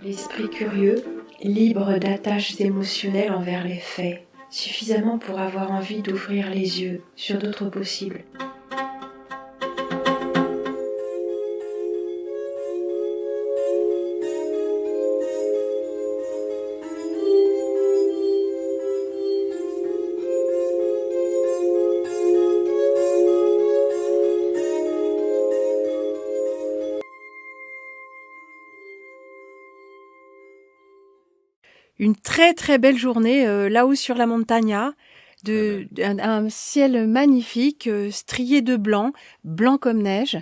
L'esprit curieux, libre d'attaches émotionnelles envers les faits, suffisamment pour avoir envie d'ouvrir les yeux sur d'autres possibles. Une très très belle journée là-haut sur la montagna, un ciel magnifique, strié de blanc, blanc comme neige.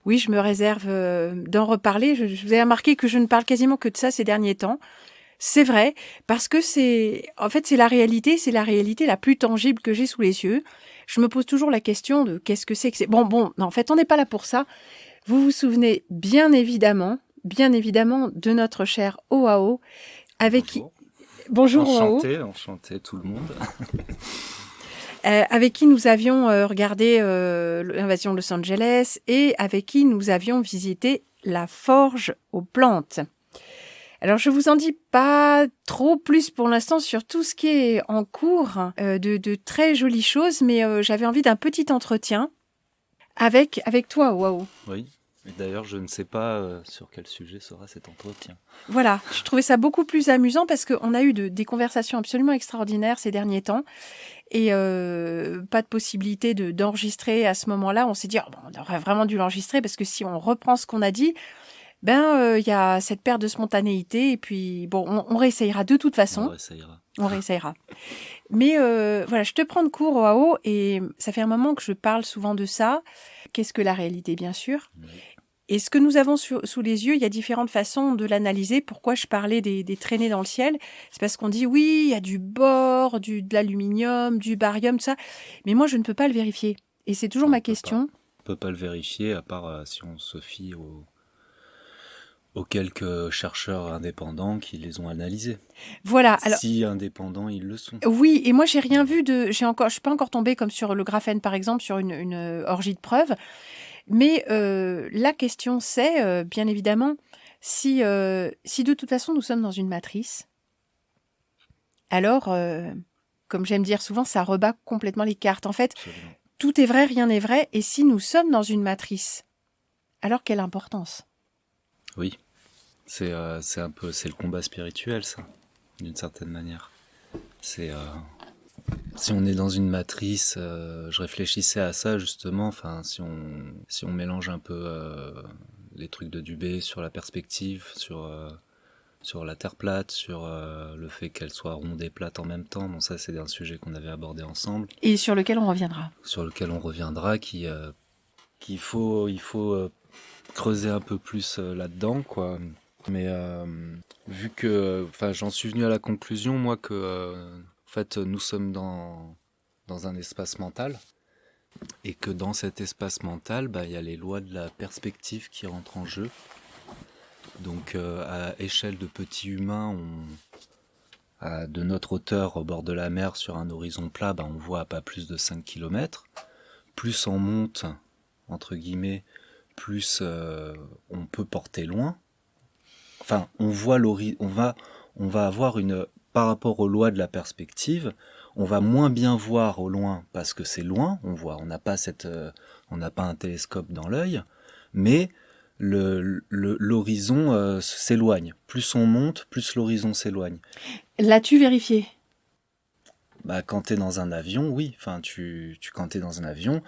Oui, je me réserve d'en reparler. Je vous ai remarqué que je ne parle quasiment que de ça ces derniers temps. C'est vrai, parce que c'est la réalité la plus tangible que j'ai sous les yeux. Je me pose toujours la question de qu'est-ce que c'est. Bon, non, en fait, on n'est pas là pour ça. Vous vous souvenez bien évidemment de notre cher Oao, avec qui... Bonjour Oao. Enchanté tout le monde. Avec qui nous avions regardé l'invasion de Los Angeles et avec qui nous avions visité la forge aux plantes. Alors, je vous en dis pas trop plus pour l'instant sur tout ce qui est en cours, de très jolies choses, mais j'avais envie d'un petit entretien avec toi, Oao. Oui. Et d'ailleurs, je ne sais pas sur quel sujet sera cet entretien. Voilà, je trouvais ça beaucoup plus amusant parce qu'on a eu des conversations absolument extraordinaires ces derniers temps et pas de possibilité d'enregistrer à ce moment-là. On s'est dit, on aurait vraiment dû l'enregistrer parce que si on reprend ce qu'on a dit, il y a cette perte de spontanéité et puis on réessayera de toute façon. On réessayera. Mais voilà, je te prends de court, Oao, et ça fait un moment que je parle souvent de ça. Qu'est-ce que la réalité, bien sûr? Oui. Et ce que nous avons sous les yeux, il y a différentes façons de l'analyser. Pourquoi je parlais des traînées dans le ciel? C'est parce qu'on dit, oui, il y a du bore, de l'aluminium, du barium, tout ça. Mais moi, je ne peux pas le vérifier. Et c'est toujours ma question. On ne peut pas le vérifier, à part si on se fie aux quelques chercheurs indépendants qui les ont analysés. Voilà. Alors, si indépendants ils le sont. Oui, et moi j'ai rien vu je suis pas encore tombée comme sur le graphène par exemple, sur une orgie de preuves. Mais la question c'est, bien évidemment, si de toute façon nous sommes dans une matrice, alors, comme j'aime dire souvent, ça rebat complètement les cartes. En fait, absolument. Tout est vrai, rien n'est vrai. Et si nous sommes dans une matrice, alors quelle importance ? Oui, c'est le combat spirituel, ça, d'une certaine manière. Si on est dans une matrice, je réfléchissais à ça justement, enfin, si on mélange un peu les trucs de Dubé sur la perspective, sur la Terre plate, sur le fait qu'elle soit ronde et plate en même temps, bon ça c'est un sujet qu'on avait abordé ensemble. Et sur lequel on reviendra. Qu'il faut creuser un peu plus là-dedans, quoi. Mais vu que, j'en suis venu à la conclusion, moi, que en fait, nous sommes dans un espace mental, et que dans cet espace mental, y a les lois de la perspective qui rentrent en jeu. Donc, à échelle de petits humains, de notre hauteur au bord de la mer, sur un horizon plat, on voit à pas plus de 5 km. Plus on monte, entre guillemets, plus on peut porter loin. Enfin, on va avoir par rapport aux lois de la perspective, on va moins bien voir au loin parce que c'est loin, on n'a pas un télescope dans l'œil, mais l'horizon s'éloigne. Plus on monte, plus l'horizon s'éloigne. L'as-tu vérifié ? Quand t'es dans un avion, oui. Quand t'es dans un avion,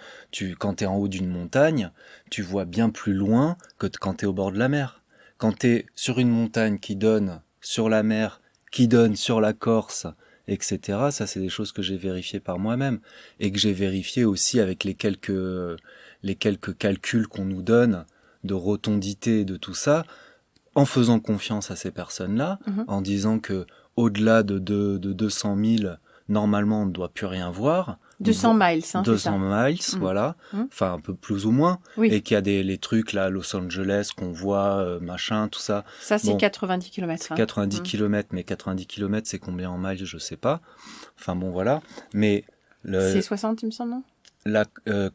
quand t'es en haut d'une montagne, tu vois bien plus loin que quand t'es au bord de la mer. Quand t'es sur une montagne qui donne sur la mer, qui donne sur la Corse, etc., ça c'est des choses que j'ai vérifiées par moi-même et que j'ai vérifiées aussi avec les quelques calculs qu'on nous donne de rotondité et de tout ça, en faisant confiance à ces personnes-là, en disant que au-delà de 200 000, normalement on ne doit plus rien voir. 200 miles, 200 miles, voilà. Enfin, un peu plus ou moins. Oui. Et qu'il y a les trucs là, à Los Angeles, qu'on voit, machin, tout ça. Ça, c'est 90 km. C'est 90 km, mais 90 km, c'est combien en miles, je sais pas. Enfin, bon, voilà. Mais c'est 60, il me semble, non ? La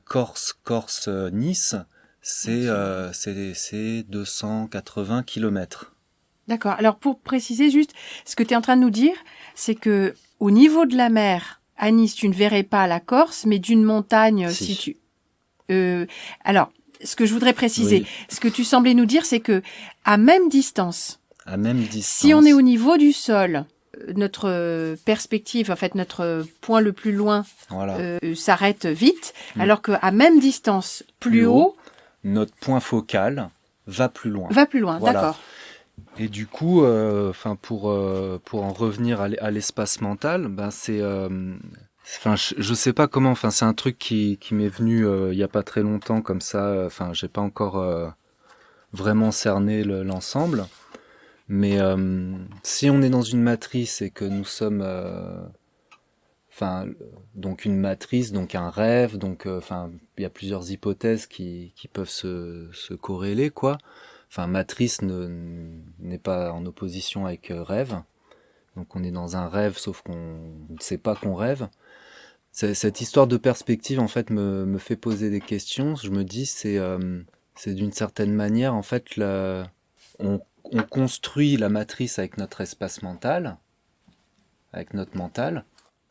Corse-Nice, c'est 280 kilomètres. D'accord. Alors pour préciser juste, ce que tu es en train de nous dire, c'est que au niveau de la mer, à Nice, tu ne verrais pas la Corse, mais d'une montagne, Si. si tu... alors, ce que je voudrais préciser, Oui. ce que tu semblais nous dire, c'est que à même distance, À même distance. si on est au niveau du sol, notre perspective, en fait, notre point le plus loin Voilà. s'arrête vite, Mm. alors qu'à même distance, plus Plus haut, Notre point focal va plus loin. va plus loin. Voilà. D'accord. Et du coup, pour en revenir à l'espace mental, ben je sais pas comment. Enfin, c'est un truc qui m'est venu il y a pas très longtemps comme ça. Enfin, j'ai pas encore vraiment cerné l'ensemble. Mais si on est dans une matrice et que nous sommes, donc une matrice, donc un rêve, donc il y a plusieurs hypothèses qui peuvent se corréler, quoi. Enfin, matrice n'est pas en opposition avec rêve. Donc on est dans un rêve, sauf qu'on ne sait pas qu'on rêve. Cette histoire de perspective, en fait, me fait poser des questions. Je me dis, c'est d'une certaine manière, en fait, on construit la matrice avec notre espace mental, avec notre mental,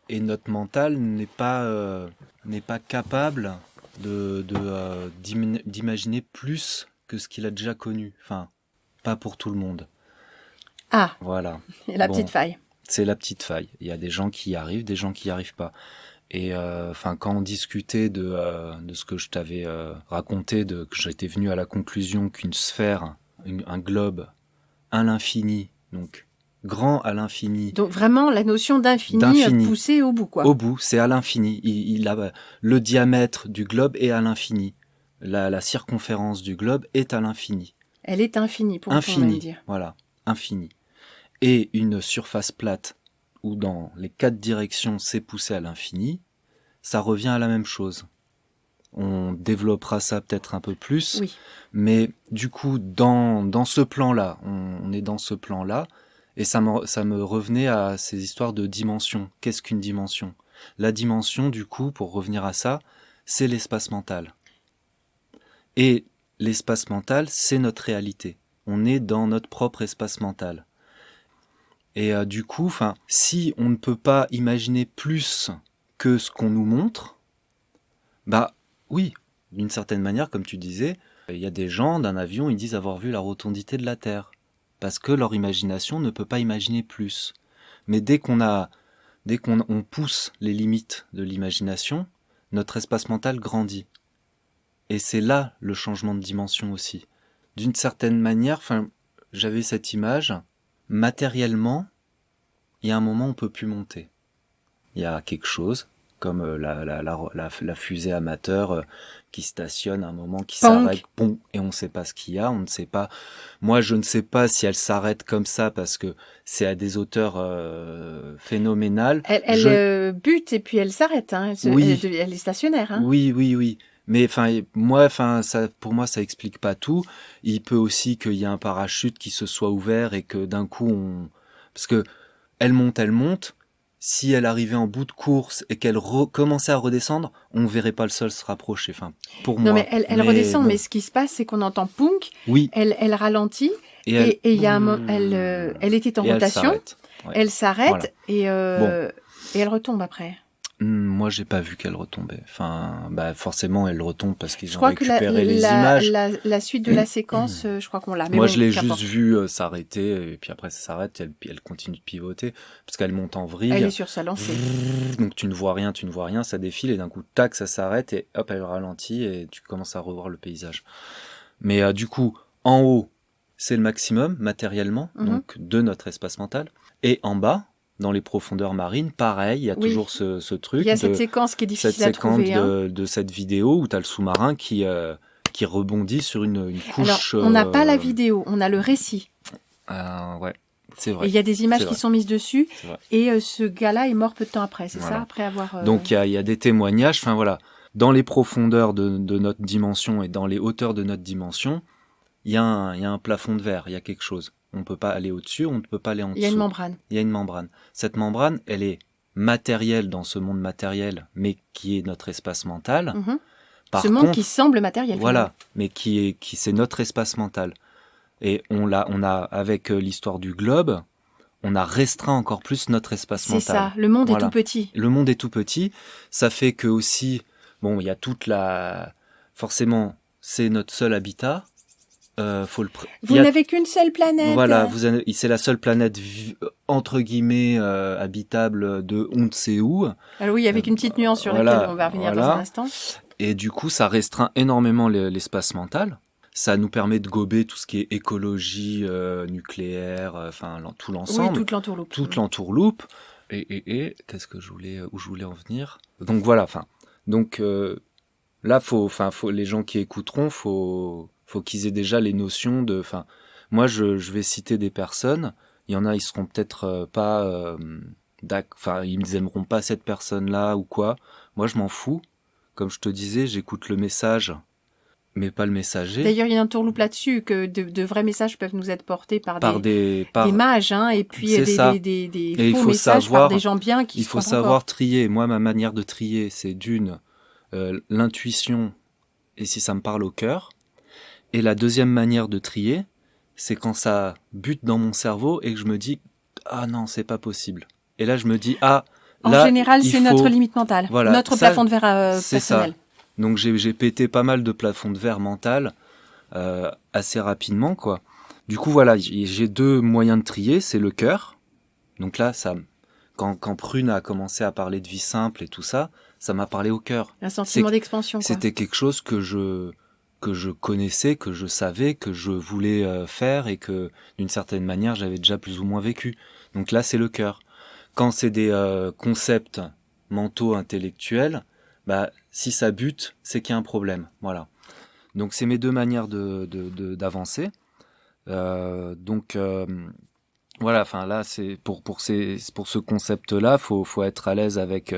et notre mental n'est pas capable d'imaginer plus que ce qu'il a déjà connu. Enfin, pas pour tout le monde. Ah, Voilà. la Bon. petite faille. C'est la petite faille. Il y a des gens qui y arrivent, des gens qui n'y arrivent pas. Et quand on discutait de ce que je t'avais raconté, que j'étais venu à la conclusion qu'une sphère, un globe à l'infini, donc grand à l'infini. Donc vraiment la notion d'infini poussée au bout, quoi. Au bout, c'est à l'infini. Il a le diamètre du globe est à l'infini. La circonférence du globe est à l'infini. Elle est infinie, pour Infini, dire. voilà, infini. Et une surface plate où dans les 4 directions c'est poussé à l'infini, ça revient à la même chose. On développera ça peut-être un peu plus, Oui. mais du coup, dans ce plan-là, on est dans ce plan-là, et ça me revenait à ces histoires de dimension. Qu'est-ce qu'une dimension ? La dimension, du coup, pour revenir à ça, c'est l'espace mental. Et l'espace mental, c'est notre réalité. On est dans notre propre espace mental. Et du coup, si on ne peut pas imaginer plus que ce qu'on nous montre, bah oui, d'une certaine manière, comme tu disais, il y a des gens d'un avion, ils disent avoir vu la rotondité de la Terre, parce que leur imagination ne peut pas imaginer plus. Mais dès qu'on pousse les limites de l'imagination, notre espace mental grandit. Et c'est là le changement de dimension aussi. D'une certaine manière, j'avais cette image, matériellement, il y a un moment où on ne peut plus monter. Il y a quelque chose, comme la fusée amateur qui stationne à un moment, qui s'arrête, bon, et on ne sait pas ce qu'il y a, on ne sait pas. Moi, je ne sais pas si elle s'arrête comme ça parce que c'est à des hauteurs phénoménales. Elle bute et puis elle s'arrête, hein. Elle est stationnaire. Hein. Oui. Mais pour moi, ça explique pas tout. Il peut aussi qu'il y ait un parachute qui se soit ouvert et que d'un coup, parce que elle monte. Si elle arrivait en bout de course et qu'elle commençait à redescendre, on ne verrait pas le sol se rapprocher. Pour moi. Non, mais elle redescend, bon. Mais ce qui se passe, c'est qu'on entend punk. Oui. Elle ralentit. Et il y a elle était en rotation. Elle s'arrête voilà. Et elle retombe après. Moi, j'ai pas vu qu'elle retombait. Forcément, elle retombe parce qu'ils ont récupéré les images. La suite de la séquence, je crois qu'on l'a. Moi, je l'ai juste vue s'arrêter, et puis après, ça s'arrête, elle continue de pivoter, parce qu'elle monte en vrille. Elle est sur sa lancée. Donc, tu ne vois rien, ça défile, et d'un coup, tac, ça s'arrête, et hop, elle ralentit, et tu commences à revoir le paysage. Mais du coup, en haut, c'est le maximum, matériellement, donc de notre espace mental, et en bas, dans les profondeurs marines, pareil, il y a toujours ce truc. Il y a cette séquence qui est difficile à trouver. De cette vidéo où tu as le sous-marin qui rebondit sur une couche... Alors, on n'a pas la vidéo, on a le récit. Ouais, c'est vrai. Et il y a des images qui sont mises dessus. Et ce gars-là est mort peu de temps après, c'est ça, après avoir... Donc, il y a des témoignages. Dans les profondeurs de notre dimension et dans les hauteurs de notre dimension, il y a un plafond de verre, il y a quelque chose. On ne peut pas aller au-dessus, on ne peut pas aller en dessous. Il y a une membrane. Il y a une membrane. Cette membrane, elle est matériel dans ce monde matériel, mais qui est notre espace mental. Par Ce monde contre, qui semble matériel. voilà, mais qui c'est notre espace mental. Et on a avec l'histoire du globe, on a restreint encore plus notre espace C'est mental. ça, le monde est Voilà. tout petit. Le monde est tout petit. Ça fait que aussi, bon, il y a forcément, c'est notre seul habitat. Vous n'avez qu'une seule planète. Voilà, c'est la seule planète entre guillemets habitable de on ne sait où. Alors oui, avec une petite nuance sur laquelle on va revenir dans un instant. Et du coup, ça restreint énormément l'espace mental. Ça nous permet de gober tout ce qui est écologie nucléaire, enfin tout l'ensemble. Oui, toute l'entourloupe. Toute l'entourloupe. Et qu'est-ce que où je voulais en venir. Donc voilà, donc là, faut les gens qui écouteront, faut qu'ils aient déjà les notions de. Moi, je vais citer des personnes. Il y en a, ils seront peut-être pas. Ils aimeront pas cette personne-là ou quoi. Moi, je m'en fous. Comme je te disais, j'écoute le message, mais pas le messager. D'ailleurs, il y a un tourloupe là-dessus, que de vrais messages peuvent nous être portés par des par mages, hein, et puis des faux messages par des gens bien qui il faut savoir trier. Moi, ma manière de trier, c'est l'intuition, et si ça me parle au cœur. Et la deuxième manière de trier, c'est quand ça bute dans mon cerveau et que je me dis « Ah non, c'est pas possible ». Et là, je me dis « Ah ». En général, c'est notre limite mentale, voilà, notre plafond de verre c'est personnel. Ça. Donc j'ai pété pas mal de plafonds de verre mental assez rapidement, quoi. Du coup, voilà, j'ai deux moyens de trier, c'est le cœur. Donc là, quand Prune a commencé à parler de vie simple et tout ça, ça m'a parlé au cœur. Un sentiment d'expansion, quoi. C'était quelque chose que je connaissais, que je savais, que je voulais faire et que d'une certaine manière, j'avais déjà plus ou moins vécu. Donc là, c'est le cœur. Quand c'est des concepts mentaux, intellectuels, si ça bute, c'est qu'il y a un problème. Voilà. Donc c'est mes deux manières d'avancer. Voilà. Enfin là, c'est pour ce concept-là, faut être à l'aise avec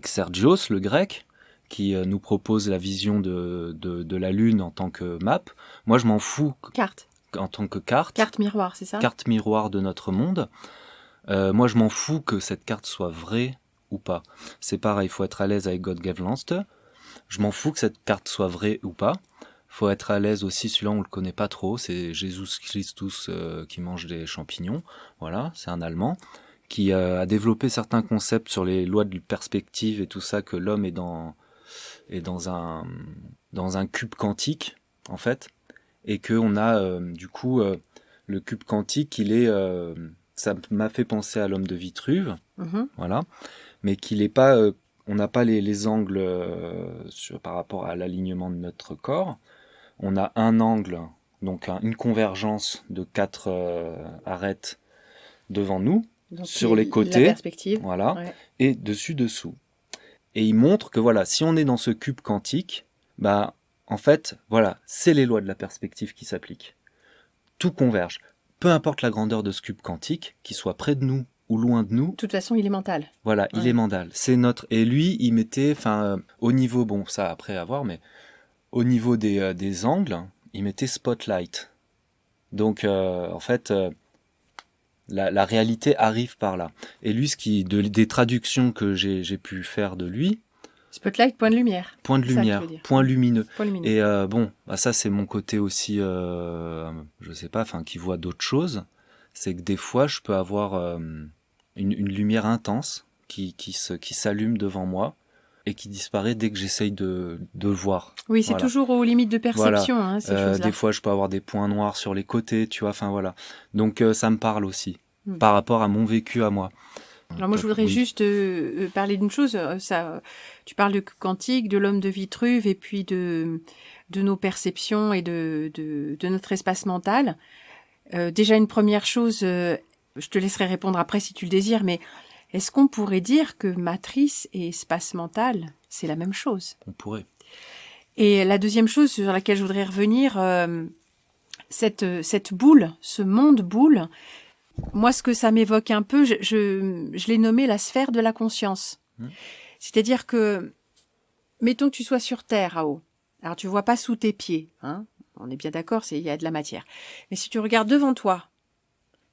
Sergios, le grec, qui nous propose la vision de la Lune en tant que map. Moi, je m'en fous. Carte. En tant que carte. Carte miroir, c'est ça ? Carte miroir de notre monde. Moi, je m'en fous que cette carte soit vraie ou pas. C'est pareil, il faut être à l'aise avec God Gave Lance. Je m'en fous que cette carte soit vraie ou pas. Faut être à l'aise aussi, celui-là on le connaît pas trop, c'est Jesus Christus qui mange des champignons. Voilà, c'est un Allemand qui a développé certains concepts sur les lois de perspective et tout ça, que l'homme est dans un cube quantique en fait, et que on a du coup le cube quantique, ça m'a fait penser à l'homme de Vitruve, voilà, mais qu'il est pas, on n'a pas les angles par rapport à l'alignement de notre corps. On a un angle, donc une convergence de 4 arêtes devant nous, donc sur les côtés, la perspective, voilà, ouais. Et dessous. Et il montre que voilà, si on est dans ce cube quantique, en fait, voilà, c'est les lois de la perspective qui s'appliquent. Tout converge. Peu importe la grandeur de ce cube quantique, qu'il soit près de nous ou loin de nous. De toute façon, il est mental. Voilà, ouais. Il est mental. C'est notre. Et lui, il mettait, au niveau, bon, ça après à voir, mais au niveau des angles, il mettait spotlight. Donc, en fait, la réalité arrive par là. Et lui, des traductions que j'ai pu faire de lui. Spotlight, point de lumière. Point de lumière, point lumineux. Point lumineux. Et ça, c'est mon côté aussi, je sais pas, qui voit d'autres choses. C'est que des fois, je peux avoir une lumière intense qui s'allume devant moi et qui disparaît dès que j'essaye de le voir. Oui, c'est toujours aux limites de perception, voilà. Ces choses-là. Des fois, je peux avoir des points noirs sur les côtés, tu vois, voilà. Donc, ça me parle aussi, par rapport à mon vécu à moi. Alors moi, je voudrais juste parler d'une chose. Tu parles de quantique, de l'homme de Vitruve, et puis de nos perceptions et de notre espace mental. Déjà, une première chose, je te laisserai répondre après si tu le désires, mais est-ce qu'on pourrait dire que matrice et espace mental, c'est la même chose ? On pourrait. Et la deuxième chose sur laquelle je voudrais revenir, cette boule, ce monde boule, moi, ce que ça m'évoque un peu, je l'ai nommé la sphère de la conscience. C'est-à-dire que, mettons que tu sois sur Terre, Rao. Alors, tu vois pas sous tes pieds, hein. On est bien d'accord, il y a de la matière. Mais si tu regardes devant toi,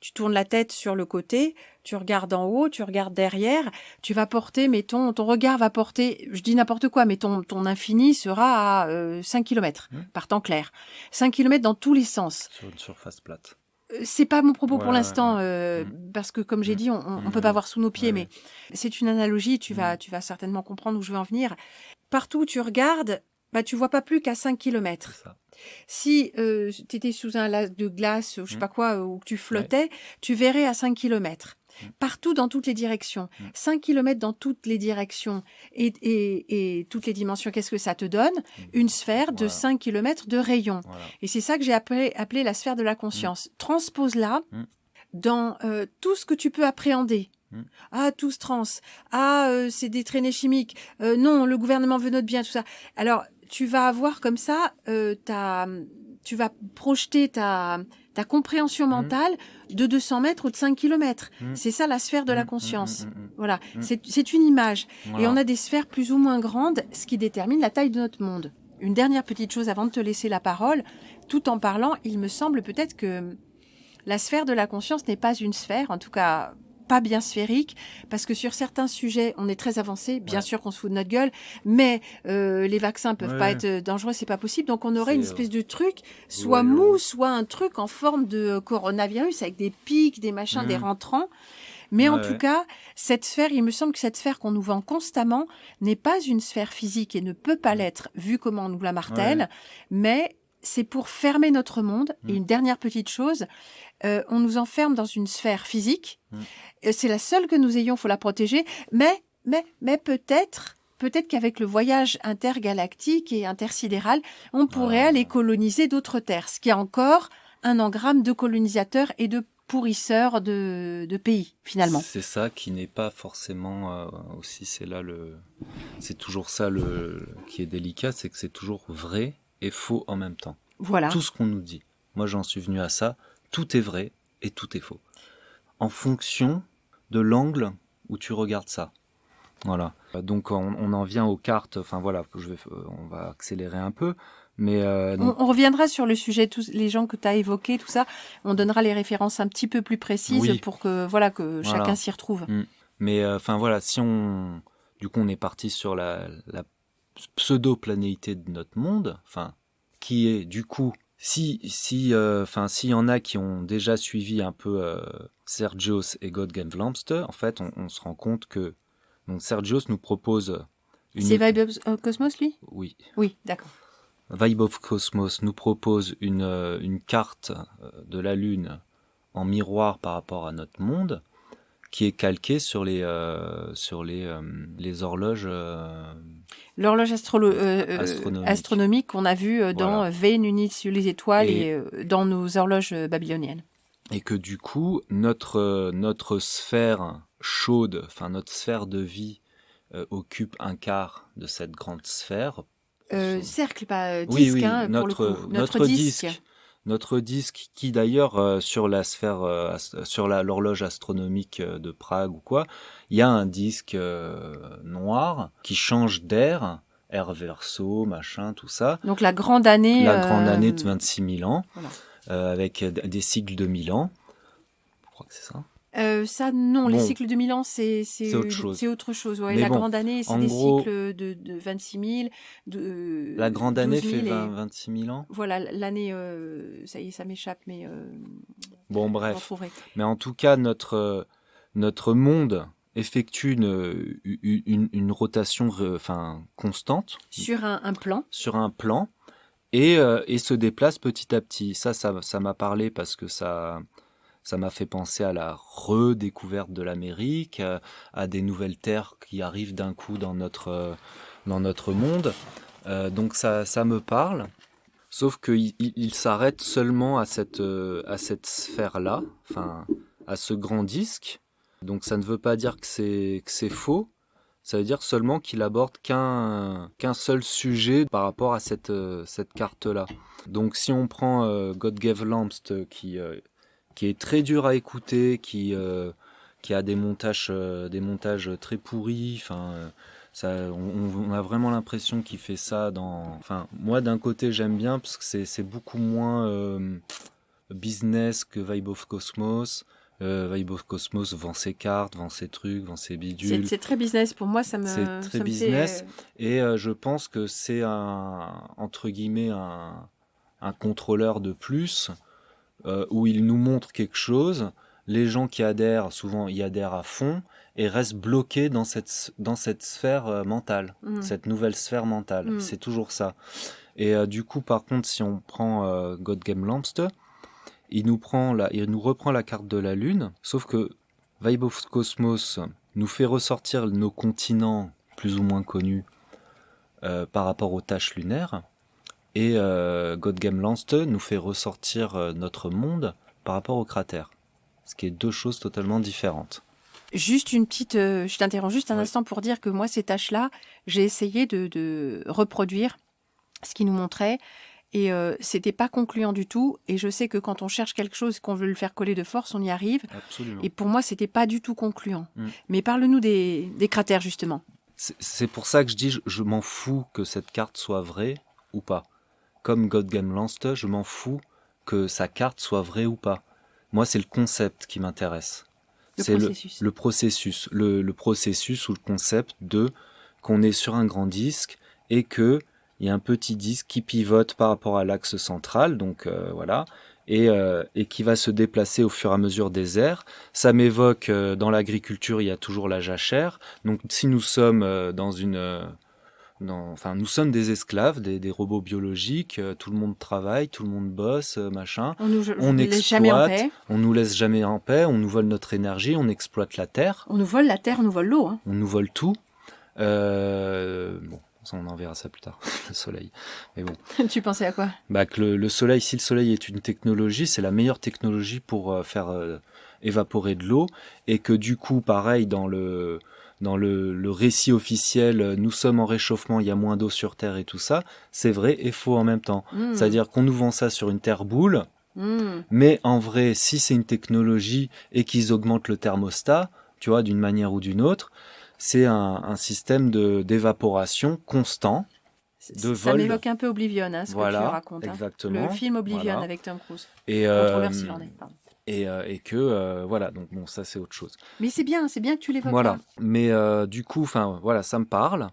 tu tournes la tête sur le côté, tu regardes en haut, tu regardes derrière, tu vas porter, mettons, ton regard va porter, je dis n'importe quoi, mais ton infini sera à 5 km par temps clair. 5 km dans tous les sens. Sur une surface plate. C'est pas mon propos pour Ouais, l'instant, ouais. parce que comme j'ai dit, on peut pas voir sous nos pieds, Ouais. mais c'est une analogie, tu vas certainement comprendre où je veux en venir. Partout où tu regardes, tu vois pas plus qu'à 5 km. C'est ça. Si tu étais sous un lac de glace, ou je sais pas quoi, ou que tu flottais, tu verrais à 5 km. Partout dans toutes les directions. 5 km dans toutes les directions et toutes les dimensions, qu'est-ce que ça te donne? Une sphère de 5 km de rayon. Voilà. Et c'est ça que j'ai appelé la sphère de la conscience. Transpose-la dans tout ce que tu peux appréhender. Ah, tous trans. Ah, c'est des traînées chimiques. Non, le gouvernement veut notre bien, tout ça. Alors, tu vas avoir comme ça, tu vas projeter ta compréhension mentale de 200 mètres ou de 5 km. C'est ça la sphère de la conscience. Voilà, c'est une image. Voilà. Et on a des sphères plus ou moins grandes, ce qui détermine la taille de notre monde. Une dernière petite chose avant de te laisser la parole, tout en parlant, il me semble peut-être que la sphère de la conscience n'est pas une sphère, en tout cas pas bien sphérique, parce que sur certains sujets, on est très avancé. Bien sûr qu'on se fout de notre gueule, mais les vaccins peuvent pas être dangereux, c'est pas possible. Donc on aurait une espèce de truc, soit mou, soit un truc en forme de coronavirus avec des pics, des machins, des rentrants. Mais en tout cas, cette sphère, il me semble que cette sphère qu'on nous vend constamment n'est pas une sphère physique et ne peut pas l'être, vu comment on nous la martèle, mais c'est pour fermer notre monde. Et une dernière petite chose, on nous enferme dans une sphère physique. C'est la seule que nous ayons, faut la protéger. Mais peut-être qu'avec le voyage intergalactique et intersidéral, on pourrait aller coloniser d'autres terres. Ce qui est encore un engramme de colonisateurs et de pourrisseurs de pays, finalement. C'est ça qui n'est pas forcément aussi, c'est toujours ça qui est délicat, c'est que c'est toujours vrai et faux en même temps. Voilà. Tout ce qu'on nous dit. Moi, j'en suis venu à ça. Tout est vrai et tout est faux. En fonction de l'angle où tu regardes ça. Voilà. Donc, on en vient aux cartes. Enfin, voilà, on va accélérer un peu. Mais on reviendra sur le sujet, tous les gens que tu as évoqués, tout ça. On donnera les références un petit peu plus précises pour que chacun s'y retrouve. Mais enfin, voilà, du coup, on est parti sur la pseudo-planéité de notre monde, enfin, qui est du coup, s'il y en a qui ont déjà suivi un peu Sergios et God Gave Lamster, en fait, on se rend compte que donc Sergios nous propose C'est Vibe of Cosmos, lui ? Oui. Oui, d'accord. Vibe of Cosmos nous propose une carte de la Lune en miroir par rapport à notre monde, qui est calquée sur les horloges. L'horloge astronomique qu'on a vue dans Veille unie sur les étoiles et dans nos horloges babyloniennes. Et que du coup, notre sphère chaude, enfin notre sphère de vie, occupe un quart de cette grande sphère. Cercle, pas disque, oui, pour le coup. Notre disque. Notre disque qui d'ailleurs sur la sphère, sur l'horloge astronomique de Prague ou quoi, il y a un disque noir qui change d'air, air verso, machin, tout ça. Donc la grande année. La grande année de 26 000 ans, avec des cycles de 1000 ans. Je crois que c'est ça. Ça, non, les cycles de 1000 ans, c'est autre chose. C'est autre chose. Ouais. La grande année, c'est des cycles de 26 000. La grande année fait 26 000 ans. Voilà, l'année, ça y est, ça m'échappe, mais. Bon, bref. Mais en tout cas, notre monde effectue une rotation constante. Sur un plan. Sur un plan. Et se déplace petit à petit. Ça m'a parlé parce que ça m'a fait penser à la redécouverte de l'Amérique, à des nouvelles terres qui arrivent d'un coup dans notre monde. Donc ça me parle, sauf qu'il s'arrête seulement à cette sphère-là, enfin à ce grand disque. Donc ça ne veut pas dire que c'est faux. Ça veut dire seulement qu'il aborde qu'un seul sujet par rapport à cette carte-là. Donc si on prend God Gave Lamst qui est très dur à écouter, qui a des montages très pourris. Enfin, on a vraiment l'impression qu'il fait ça dans. Enfin, moi d'un côté j'aime bien parce que c'est beaucoup moins business que Vibe of Cosmos. Vaibocosmos vend ses cartes, vend ses trucs, vend ses bidules. C'est très business pour moi, C'est très ça me business. fait, Et je pense que c'est entre guillemets, un contrôleur de plus où il nous montre quelque chose. Les gens qui adhèrent, souvent, y adhèrent à fond et restent bloqués dans cette sphère mentale, cette nouvelle sphère mentale. C'est toujours ça. Et du coup, par contre, si on prend God Game Lamps, il nous reprend la carte de la Lune, sauf que Vaibocosmos nous fait ressortir nos continents plus ou moins connus par rapport aux taches lunaires, et God Game Lamps nous fait ressortir notre monde par rapport aux cratères, ce qui est deux choses totalement différentes. Juste une petite, je t'interromps juste un instant pour dire que moi, ces tâches-là, j'ai essayé de reproduire ce qu'ils nous montraient et c'était pas concluant du tout. Et je sais que quand on cherche quelque chose, qu'on veut le faire coller de force, on y arrive. Absolument. Et pour moi, c'était pas du tout concluant. Mais parle-nous des cratères, justement. C'est pour ça que je dis, je m'en fous que cette carte soit vraie ou pas. Comme God Game Lamps, je m'en fous que sa carte soit vraie ou pas. Moi, c'est le concept qui m'intéresse. C'est le processus. Le processus ou le concept de qu'on est sur un grand disque et qu'il y a un petit disque qui pivote par rapport à l'axe central, donc voilà, et qui va se déplacer au fur et à mesure des airs. Ça m'évoque, dans l'agriculture, il y a toujours la jachère. Donc si nous sommes nous sommes des esclaves, des robots biologiques, tout le monde travaille, tout le monde bosse, machin. On exploite, jamais en paix. On nous laisse jamais en paix, on nous vole notre énergie, on exploite la terre. On nous vole la terre, on nous vole l'eau. Hein. On nous vole tout. Bon, ça, on en verra ça plus tard, le soleil. Mais bon. Tu pensais à quoi ? Bah, que le soleil, si le soleil est une technologie, c'est la meilleure technologie pour faire évaporer de l'eau, et que du coup, pareil, dans le récit officiel, nous sommes en réchauffement, il y a moins d'eau sur Terre et tout ça, c'est vrai et faux en même temps. C'est-à-dire qu'on nous vend ça sur une Terre boule, mais en vrai, si c'est une technologie et qu'ils augmentent le thermostat, tu vois, d'une manière ou d'une autre, c'est un système d'évaporation constant, de vol. Ça m'évoque un peu Oblivion, hein, ce que tu racontes. Exactement. Le film Oblivion avec Tom Cruise. Et controverse, il en est, pardon. Et que voilà, donc bon, ça c'est autre chose. Mais c'est bien que tu l'évoques. Voilà. Là. Mais du coup, enfin voilà, ça me parle.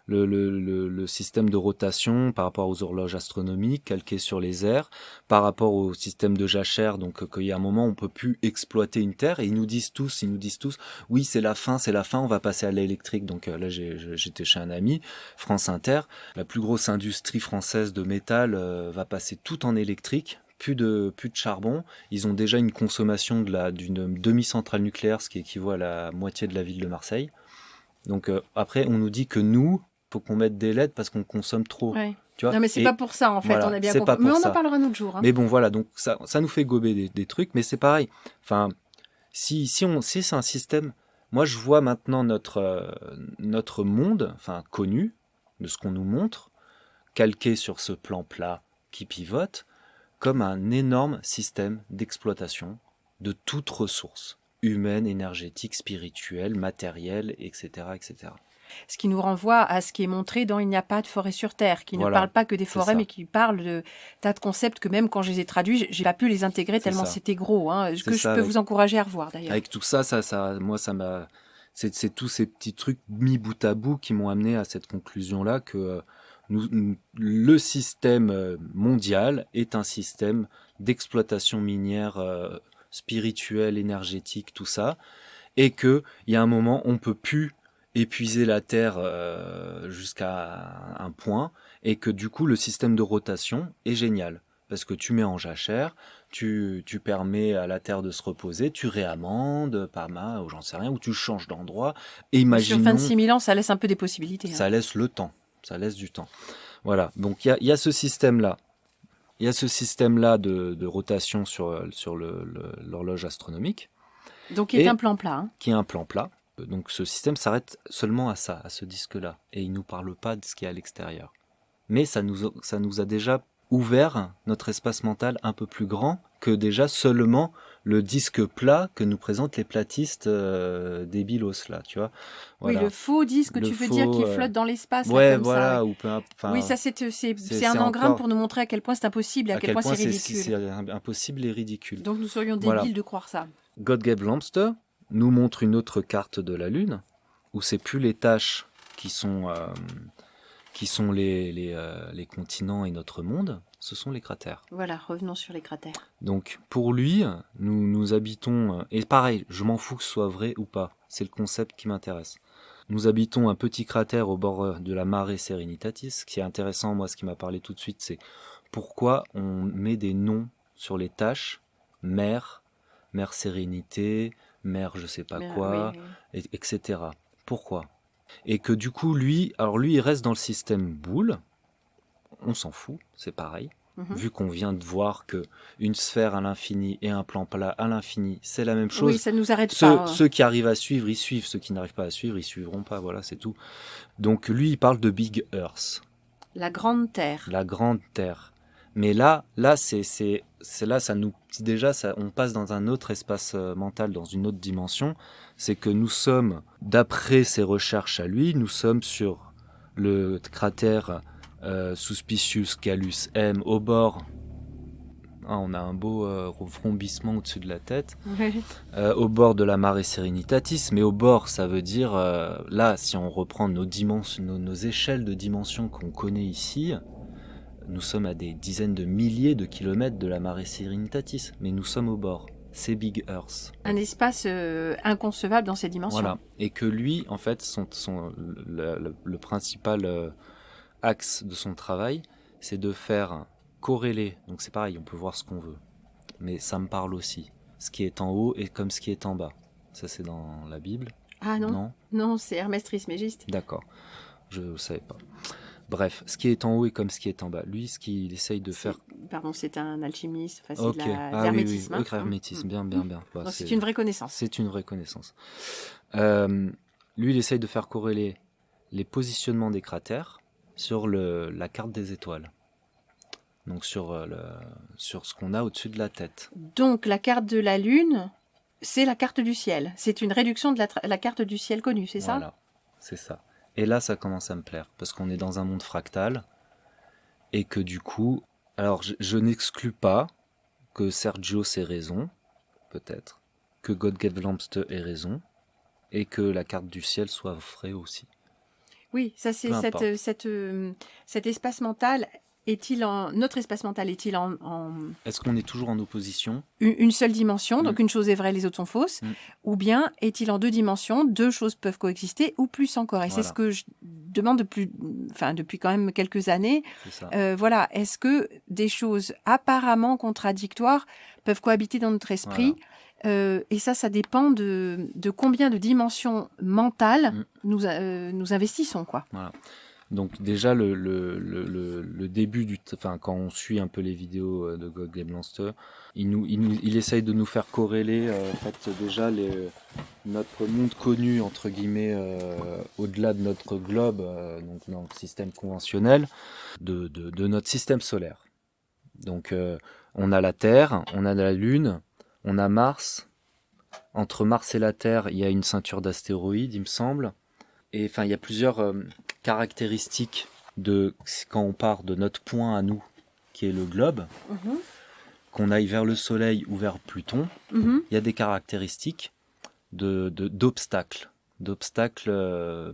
Le système de rotation par rapport aux horloges astronomiques calquées sur les airs, par rapport au système de jachère, donc qu'il y a un moment on peut plus exploiter une terre, et ils nous disent tous, oui c'est la fin, on va passer à l'électrique. Donc là j'étais chez un ami, France Inter, la plus grosse industrie française de métal va passer tout en électrique. Plus de charbon. Ils ont déjà une consommation d'une demi-centrale nucléaire, ce qui équivaut à la moitié de la ville de Marseille. Donc après, on nous dit que nous, faut qu'on mette des LED parce qu'on consomme trop. Ouais. Tu vois, non, mais c'est pas pour ça, en fait, voilà, on a bien compris. Mais on en parlera un autre jour. Hein. Mais bon, voilà, donc ça nous fait gober des trucs, mais c'est pareil. Enfin, si c'est un système... Moi, je vois maintenant notre monde, enfin connu, de ce qu'on nous montre, calqué sur ce plan plat qui pivote, comme un énorme système d'exploitation de toute ressource humaine, énergétique, spirituelle, matérielle, etc., etc. Ce qui nous renvoie à ce qui est montré dans Il n'y a pas de forêt sur Terre, qui ne parle pas que des forêts, mais qui parle de tas de concepts que même quand je les ai traduits, j'ai pas pu les intégrer tellement c'était gros. Hein, que je peux vous encourager à revoir d'ailleurs. Avec tout ça, moi, ça m'a... C'est tous ces petits trucs mis bout à bout qui m'ont amené à cette conclusion-là que... le système mondial est un système d'exploitation minière spirituelle, énergétique, tout ça, et qu'il y a un moment, on ne peut plus épuiser la Terre jusqu'à un point, et que du coup, le système de rotation est génial, parce que tu mets en jachère, tu permets à la Terre de se reposer, tu réamendes, ou j'en sais rien, ou tu changes d'endroit, et imaginons... Sur 26 000 ans, ça laisse un peu des possibilités. Ça laisse le temps. Ça laisse du temps. Voilà, donc il y a ce système-là. Il y a ce système-là de rotation sur l'horloge astronomique. Donc qui est un plan plat. Hein. Qui est un plan plat. Donc ce système s'arrête seulement à ça, à ce disque-là. Et il ne nous parle pas de ce qui est à l'extérieur. Mais ça nous a déjà ouvert notre espace mental un peu plus grand que déjà seulement le disque plat que nous présentent les platistes débilos là, tu vois. Voilà. Oui, le faux disque, tu veux dire, qui flotte dans l'espace. Ouais, là, comme voilà. ça, oui. Oui, ça c'est un engramme pour nous montrer à quel point c'est impossible et à quel point c'est ridicule. C'est impossible et ridicule. Donc nous serions débiles de croire ça. Gottlieb Lambster nous montre une autre carte de la Lune, où c'est plus les taches qui sont les continents et notre monde, ce sont les cratères. Voilà, revenons sur les cratères. Donc pour lui, nous habitons, et pareil, je m'en fous que ce soit vrai ou pas, c'est le concept qui m'intéresse. Nous habitons un petit cratère au bord de la Mare Serenitatis. Ce qui est intéressant, moi, ce qui m'a parlé tout de suite, c'est pourquoi on met des noms sur les taches, mer Sérénité, mer je sais pas quoi, Oui. etc. Pourquoi ? Et que du coup, lui, il reste dans le système boule, on s'en fout, c'est pareil. Vu qu'on vient de voir que une sphère à l'infini et un plan plat à l'infini, c'est la même chose. Oui, ça ne nous arrête pas. Ceux qui arrivent à suivre, ils suivent. Ceux qui n'arrivent pas à suivre, ils suivront pas. Voilà, c'est tout. Donc lui, il parle de Big Earth. La grande terre. La grande terre. Mais là, c'est là, ça nous déjà, on passe dans un autre espace mental, dans une autre dimension. C'est que nous sommes, d'après ses recherches à lui, nous sommes sur le cratère Suspicius Gallus M au bord. On a un beau frombissement au-dessus de la tête, Oui. au bord de la Mare Serenitatis, mais au bord, ça veut dire, là, si on reprend nos échelles de dimensions qu'on connaît ici, nous sommes à des dizaines de milliers de kilomètres de la Mare Serenitatis, mais nous sommes au bord. C'est Big Earth. Un espace inconcevable dans ses dimensions. Voilà. Et que lui, en fait, le principal axe de son travail, c'est de faire corréler. Donc c'est pareil, on peut voir ce qu'on veut. Mais ça me parle aussi. Ce qui est en haut est comme ce qui est en bas. Ça, c'est dans la Bible. Ah non. Non, c'est Hermès Trismégiste. D'accord. Je ne savais pas. Bref, ce qui est en haut est comme ce qui est en bas. Lui, ce qu'il essaye de faire... Pardon, c'est un alchimiste. Enfin, c'est Ok. de l'hermétisme. Oui, hermétisme. Bien. Bah, donc c'est une vraie connaissance. C'est une vraie connaissance. Lui, il essaye de faire corréler les positionnements des cratères sur la carte des étoiles. Donc sur ce qu'on a au-dessus de la tête. Donc la carte de la Lune, c'est la carte du ciel. C'est une réduction de la carte du ciel connue, c'est ça ? Voilà, c'est ça. Et là, ça commence à me plaire, parce qu'on est dans un monde fractal, et que du coup... Alors, je n'exclus pas que Sergio ait raison, peut-être, que Gottlieb Lambster ait raison, et que la carte du ciel soit vraie aussi. Oui, ça c'est cet espace mental. Notre espace mental est-il en Est-ce qu'on est toujours en opposition ? Une seule dimension, donc une chose est vraie, les autres sont fausses, ou bien est-il en deux dimensions, deux choses peuvent coexister, ou plus encore. Et c'est ce que je demande depuis quand même quelques années. Voilà, est-ce que des choses apparemment contradictoires peuvent cohabiter dans notre esprit ? Et ça dépend de combien de dimensions mentales nous investissons, quoi. Voilà. Donc déjà le début quand on suit un peu les vidéos de Gottlieb Lambster, il essaye de nous faire corréler déjà notre monde connu entre guillemets au-delà de notre globe, donc dans le système conventionnel, de notre système solaire. Donc on a la Terre, on a la Lune, on a Mars. Entre Mars et la Terre, il y a une ceinture d'astéroïdes, il me semble. Et enfin, il y a plusieurs caractéristiques quand on part de notre point à nous, qui est le globe, qu'on aille vers le Soleil ou vers Pluton. Il y a des caractéristiques d'obstacles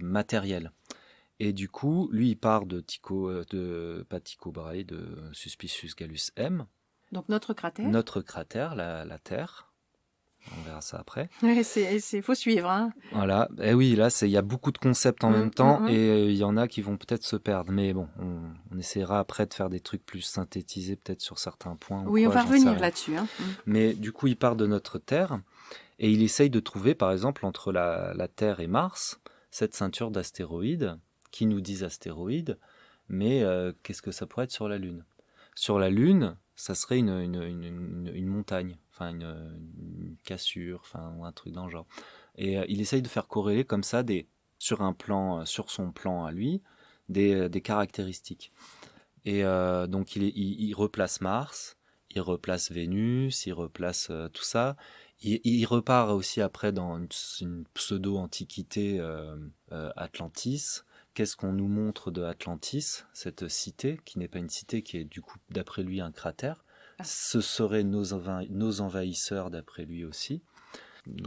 matériels. Et du coup, lui, il part de Tycho Brahe, de Suspicius Gallus M. Donc notre cratère. Notre cratère, la Terre. On verra ça après. Ouais, faut suivre. Hein. Voilà. Et oui, là, il y a beaucoup de concepts en même temps et il y en a qui vont peut-être se perdre. Mais bon, on essaiera après de faire des trucs plus synthétisés peut-être sur certains points. Oui, on va revenir là-dessus. Hein. Mais du coup, il part de notre Terre et il essaye de trouver, par exemple, entre la Terre et Mars, cette ceinture d'astéroïdes qui nous disent astéroïdes, mais qu'est-ce que ça pourrait être sur la Lune ? Sur la Lune, ça serait une montagne, enfin une cassure, enfin un truc dans le genre. Et il essaye de faire corréler comme ça sur son plan à lui, des caractéristiques. Et donc il replace Mars, il replace Vénus, il replace tout ça. Il repart aussi après dans une pseudo-antiquité Atlantis. Qu'est-ce qu'on nous montre de Atlantis, cette cité, qui n'est pas une cité, qui est du coup, d'après lui, un cratère. Ce seraient nos envahisseurs, d'après lui aussi.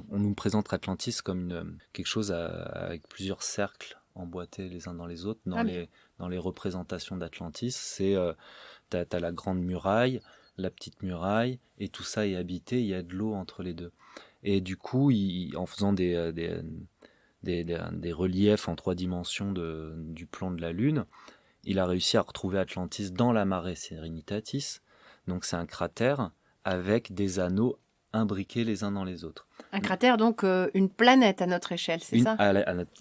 On nous présente Atlantis comme quelque chose avec plusieurs cercles emboîtés les uns dans les autres. Dans les représentations d'Atlantis, t'as la grande muraille, la petite muraille, et tout ça est habité, il y a de l'eau entre les deux. Et du coup, en faisant des reliefs en 3 dimensions du plan de la Lune, il a réussi à retrouver Atlantis dans la Mare Serenitatis. Donc c'est un cratère avec des anneaux imbriqués les uns dans les autres. Un cratère, donc une planète à notre échelle, c'est ça?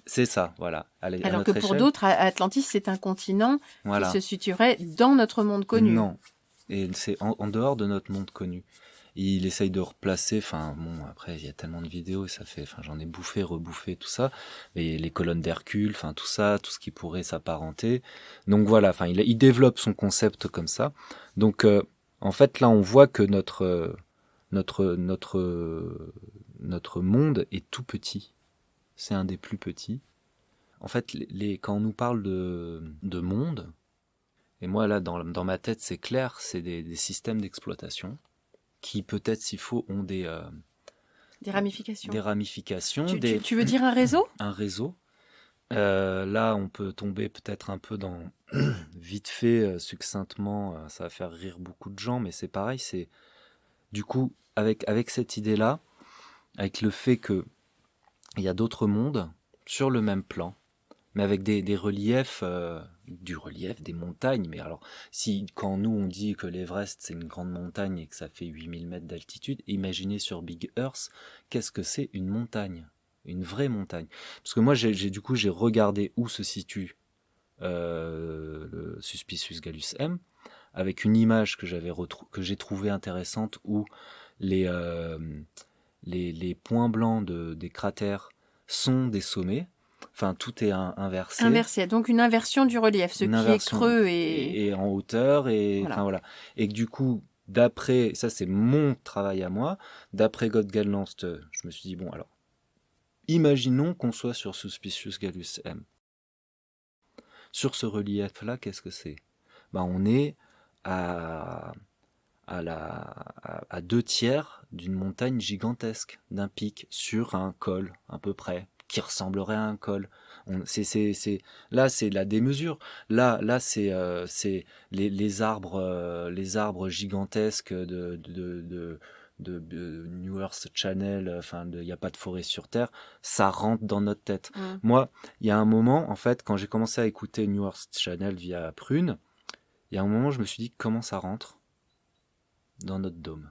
C'est ça, voilà. Alors que pour d'autres, Atlantis, c'est un continent qui se situerait dans notre monde connu. Non, et c'est en dehors de notre monde connu. Il essaye de replacer, après il y a tellement de vidéos, j'en ai bouffé, rebouffé, tout ça, et les colonnes d'Hercule, tout ça, tout ce qui pourrait s'apparenter. Donc voilà, il développe son concept comme ça. Donc en fait là on voit que notre monde est tout petit. C'est un des plus petits. En fait, quand on nous parle de monde, et moi là dans ma tête c'est clair, c'est des systèmes d'exploitation qui peut-être s'il faut ont des ramifications. Des ramifications. Tu veux dire un réseau? Un réseau. Là on peut tomber peut-être un peu dans vite fait, succinctement, ça va faire rire beaucoup de gens, mais c'est pareil, c'est du coup avec cette idée-là, avec le fait que il y a d'autres mondes sur le même plan, mais avec des reliefs, du relief, des montagnes. Mais alors, quand nous on dit que l'Everest c'est une grande montagne et que ça fait 8000 mètres d'altitude, imaginez sur Big Earth, qu'est-ce que c'est une montagne, une vraie montagne. Parce que moi j'ai regardé où se situe le Suspicius Gallus M, avec une image que j'ai trouvée intéressante où les points blancs des cratères sont des sommets. Enfin, tout est inversé. Inversé, donc une inversion du relief, ce qui est creux et en hauteur. Voilà. Et du coup, ça c'est mon travail à moi, d'après Gottsgabe-Landst, je me suis dit, bon alors, imaginons qu'on soit sur Suspicius Gallus M. Sur ce relief-là, qu'est-ce que c'est ? On est à 2/3 d'une montagne gigantesque, d'un pic, sur un col, à peu près, qui ressemblerait à un col. Là, c'est la démesure. Là, c'est les arbres gigantesques de New Earth Channel. Il n'y a pas de forêt sur Terre. Ça rentre dans notre tête. Moi, il y a un moment, en fait, quand j'ai commencé à écouter New Earth Channel via Prune, il y a un moment, je me suis dit comment ça rentre dans notre dôme.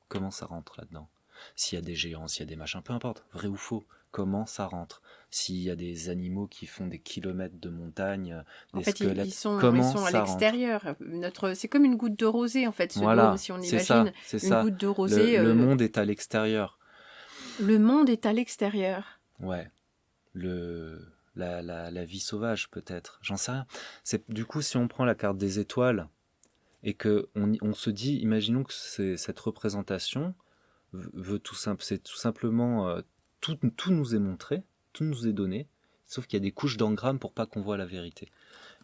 Comment ça rentre là-dedans ? S'il y a des géants, s'il y a des machins, peu importe, vrai ou faux, comment ça rentre ? S'il y a des animaux qui font des kilomètres de montagne, des squelettes, ils sont comment à ça l'extérieur. C'est comme une goutte de rosée, en fait, ce voilà, dôme, si on imagine une goutte de rosée. Le monde est à l'extérieur. Le monde est à l'extérieur. Ouais. La vie sauvage, peut-être. J'en sais rien. Du coup, si on prend la carte des étoiles et qu'on se dit, imaginons que cette représentation c'est tout simplement tout nous est montré, tout nous est donné, sauf qu'il y a des couches d'engramme pour pas qu'on voit la vérité.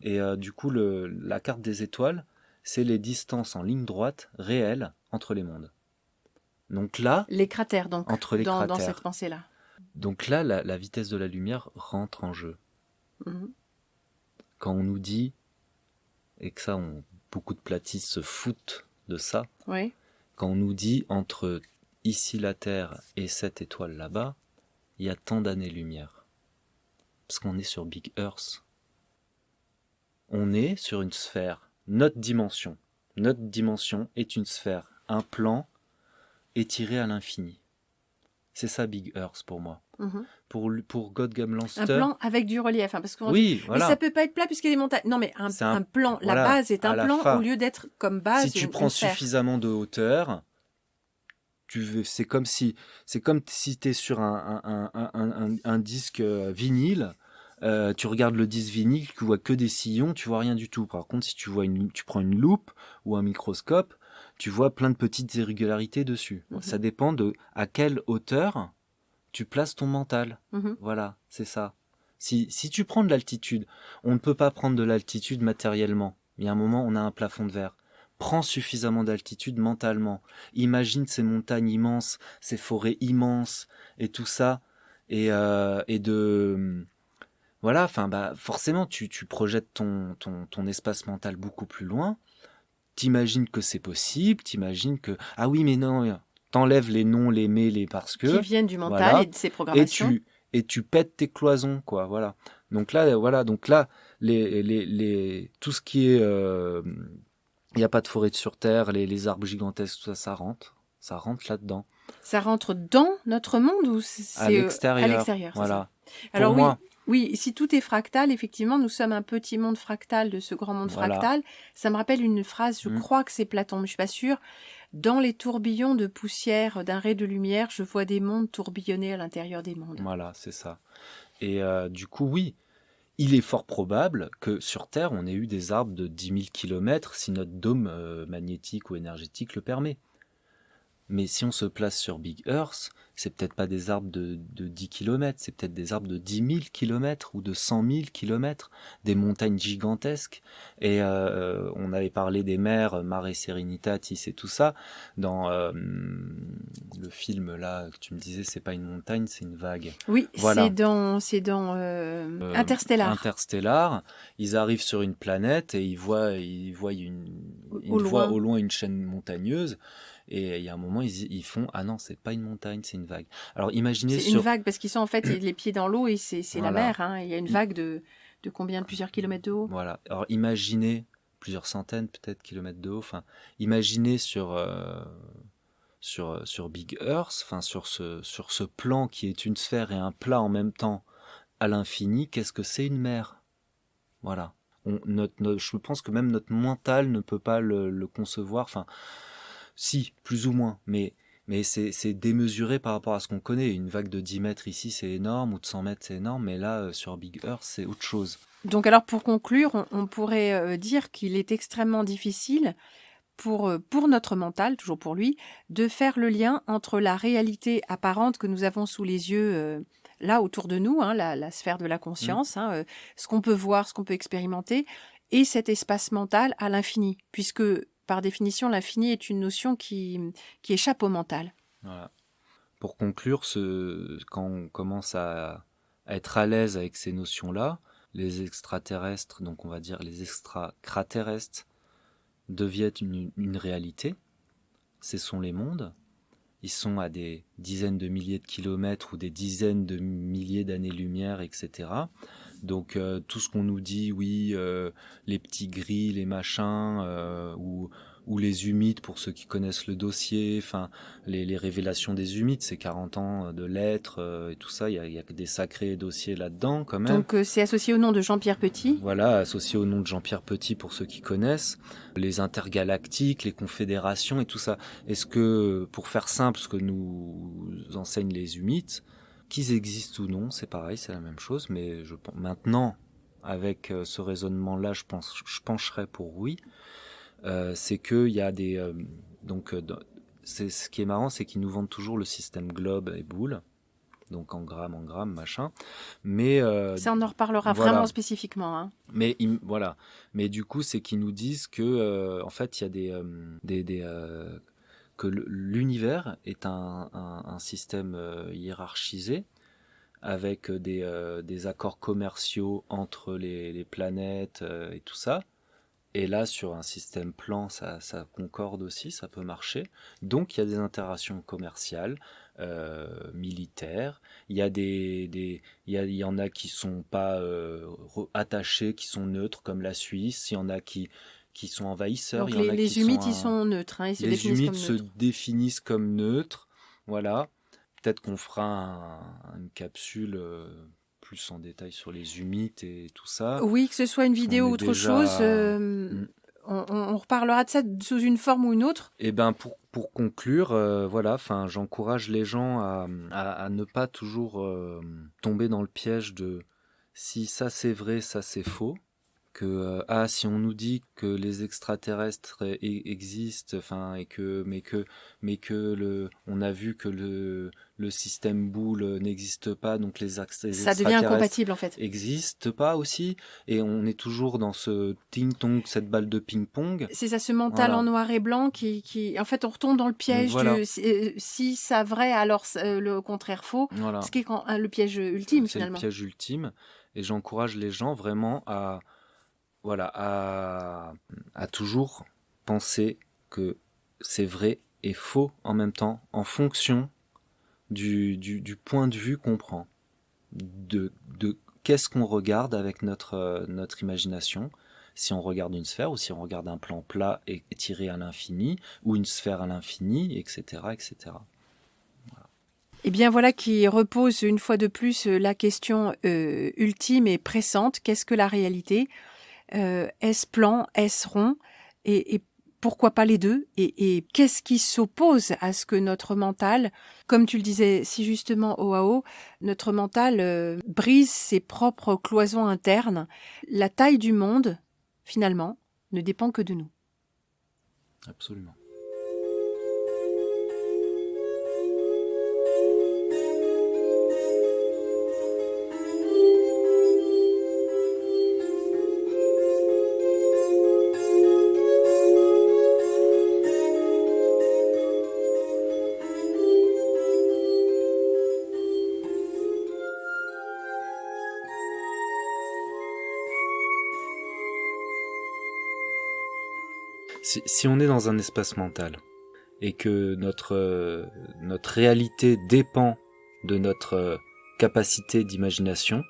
Et du coup, la carte des étoiles, c'est les distances en ligne droite réelles entre les mondes. Donc là, les cratères, donc, entre les cratères. Dans cette pensée-là. Donc là, la vitesse de la lumière rentre en jeu. Mm-hmm. Quand on nous dit, et que ça, beaucoup de platistes se foutent de ça, oui. Quand on nous dit entre ici la Terre et cette étoile là-bas, il y a tant d'années-lumière. Parce qu'on est sur Big Earth. On est sur une sphère. Notre dimension est une sphère. Un plan étiré à l'infini. C'est ça Big Earth pour moi. Mm-hmm. Pour Gottsgabe-Landst. Un plan avec du relief. Parce qu'on oui, dit, voilà. Mais ça peut pas être plat puisqu'il y a des montagnes. Non, mais un plan. La base est un plan au lieu d'être comme base. Si tu prends suffisamment de hauteur, c'est comme si tu es sur un disque vinyle. Tu regardes le disque vinyle, tu vois que des sillons, tu vois rien du tout. Par contre, si tu prends une loupe ou un microscope, tu vois plein de petites irrégularités dessus. Mm-hmm. Ça dépend de à quelle hauteur tu places ton mental. Mm-hmm. Voilà, c'est ça. Si tu prends de l'altitude, on ne peut pas prendre de l'altitude matériellement. Il y a un moment, on a un plafond de verre. prends suffisamment d'altitude mentalement. Imagine ces montagnes immenses, ces forêts immenses et tout ça. Et de... Voilà, enfin, bah, forcément, tu projettes ton espace mental beaucoup plus loin. T'imagines que c'est possible, t'imagines que... Ah oui, mais non, t'enlèves les non, les mais, les parce Qui que. viennent du mental Voilà. et de ses Et programmations. tu pètes tes cloisons, quoi, voilà. Donc là, tout ce qui est... Il n'y a pas de forêt sur Terre, les arbres gigantesques, tout ça, ça rentre là-dedans. Ça rentre dans notre monde ou À c'est à l'extérieur, l'extérieur, c'est ça? voilà. Alors Pour oui, moi, oui, si tout est fractal, effectivement, nous sommes un petit monde fractal de ce grand monde voilà. fractal. Ça me rappelle une phrase, je Mm. crois que c'est Platon, mais je suis pas sûre. Dans les tourbillons de poussière d'un ray de lumière, je vois des mondes tourbillonner à l'intérieur des mondes. Voilà, c'est ça. Et du coup, oui, il est fort probable que sur Terre, on ait eu des arbres de 10 000 km si notre dôme magnétique ou énergétique le permet. Mais si on se place sur Big Earth, c'est peut-être pas des arbres de 10 km, c'est peut-être des arbres de 10 000 km ou de 100 000 km, des montagnes gigantesques. Et on avait parlé des mers, Mare Serenitatis et tout ça. Dans le film là que tu me disais, c'est pas une montagne, c'est une vague. Oui, Voilà. c'est dans Interstellar. Interstellar, ils arrivent sur une planète et ils voient au loin une chaîne montagneuse. Et il y a un moment, ils font ah non, c'est pas une montagne, c'est une vague. Alors imaginez C'est une vague parce qu'ils sont en fait les pieds dans l'eau et c'est Voilà. la mer. Hein. Il y a une vague de combien, de plusieurs kilomètres de haut. Voilà. Alors imaginez plusieurs centaines peut-être kilomètres de haut. Enfin, imaginez sur Big Earth, enfin sur ce plan qui est une sphère et un plat en même temps à l'infini. Qu'est-ce que c'est une mer? Voilà. Je pense que même notre mental ne peut pas le concevoir. Enfin, si, plus ou moins, mais c'est démesuré par rapport à ce qu'on connaît. Une vague de 10 mètres ici, c'est énorme, ou de 100 mètres, c'est énorme, mais là, sur Big Earth, c'est autre chose. Donc alors pour conclure, on pourrait dire qu'il est extrêmement difficile pour notre mental, toujours pour lui, de faire le lien entre la réalité apparente que nous avons sous les yeux là autour de nous, hein, la sphère de la conscience, hein, ce qu'on peut voir, ce qu'on peut expérimenter, et cet espace mental à l'infini, puisque par définition, l'infini est une notion qui échappe au mental. Voilà. Pour conclure, quand on commence à être à l'aise avec ces notions-là, les extraterrestres, donc on va dire les extraterrestres, deviennent une réalité. Ce sont les mondes. Ils sont à des dizaines de milliers de kilomètres ou des dizaines de milliers d'années-lumière, etc. Donc tout ce qu'on nous dit, oui, les petits gris, les machins, ou les humides pour ceux qui connaissent le dossier, enfin les révélations des humides, c'est 40 ans de lettres et tout ça, il y a des sacrés dossiers là-dedans quand même. Donc c'est associé au nom de Jean-Pierre Petit. Voilà, associé au nom de Jean-Pierre Petit pour ceux qui connaissent, les intergalactiques, les confédérations et tout ça. Est-ce que, pour faire simple, ce que nous enseignent les humides, qu'ils existent ou non, c'est pareil, c'est la même chose, mais maintenant, avec ce raisonnement-là, je pencherais pour oui. C'est qu'il y a des... ce qui est marrant, c'est qu'ils nous vendent toujours le système globe et boule, donc en grammes, machin. Mais ça, on en reparlera voilà. vraiment spécifiquement. Hein. Mais voilà. Mais du coup, c'est qu'ils nous disent que en fait, il y a que l'univers est un système hiérarchisé avec des accords commerciaux entre les planètes et tout ça. Et là, sur un système plan, ça concorde aussi, ça peut marcher. Donc, il y a des interactions commerciales, militaires. Il y a il y en a qui sont pas attachés, qui sont neutres, comme la Suisse. Il y en a qui sont envahisseurs. Donc, il y en a les qui humides, sont ils sont neutres. Hein, ils se les définissent humides comme se neutres. définissent comme neutres. Voilà. Peut-être qu'on fera une capsule plus en détail sur les humides et tout ça. Oui, que ce soit une vidéo ou autre chose, on reparlera de ça sous une forme ou une autre. Et ben pour conclure, voilà, enfin j'encourage les gens à ne pas toujours tomber dans le piège de si ça c'est vrai, ça c'est faux, que si on nous dit que les extraterrestres existent, enfin mais que on a vu que le système boule n'existe pas, donc les Ça devient extraterrestres incompatible en fait. existent pas aussi, et on est toujours dans ce ting-tong, cette balle de ping-pong. C'est ça, ce mental Voilà. en noir et blanc qui, en fait, on retombe dans le piège Voilà. de si ça vrai, alors le contraire faux. Voilà. Ce qui est le piège ultime C'est finalement. le piège ultime, et j'encourage les gens vraiment à toujours penser que c'est vrai et faux en même temps, en fonction du point de vue qu'on prend, de qu'est-ce qu'on regarde avec notre imagination, si on regarde une sphère ou si on regarde un plan plat et tiré à l'infini, ou une sphère à l'infini, etc., etc. Et bien voilà qui repose une fois de plus la question ultime et pressante. Qu'est-ce que la réalité ? Est-ce plan, est-ce rond, et pourquoi pas les deux, et qu'est-ce qui s'oppose à ce que notre mental, comme tu le disais si justement OAO, notre mental brise ses propres cloisons internes. La taille du monde, finalement, ne dépend que de nous. Absolument. Si on est dans un espace mental et que notre réalité dépend de notre capacité d'imagination,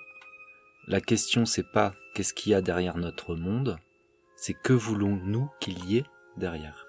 la question c'est pas qu'est-ce qu'il y a derrière notre monde, c'est que voulons-nous qu'il y ait derrière.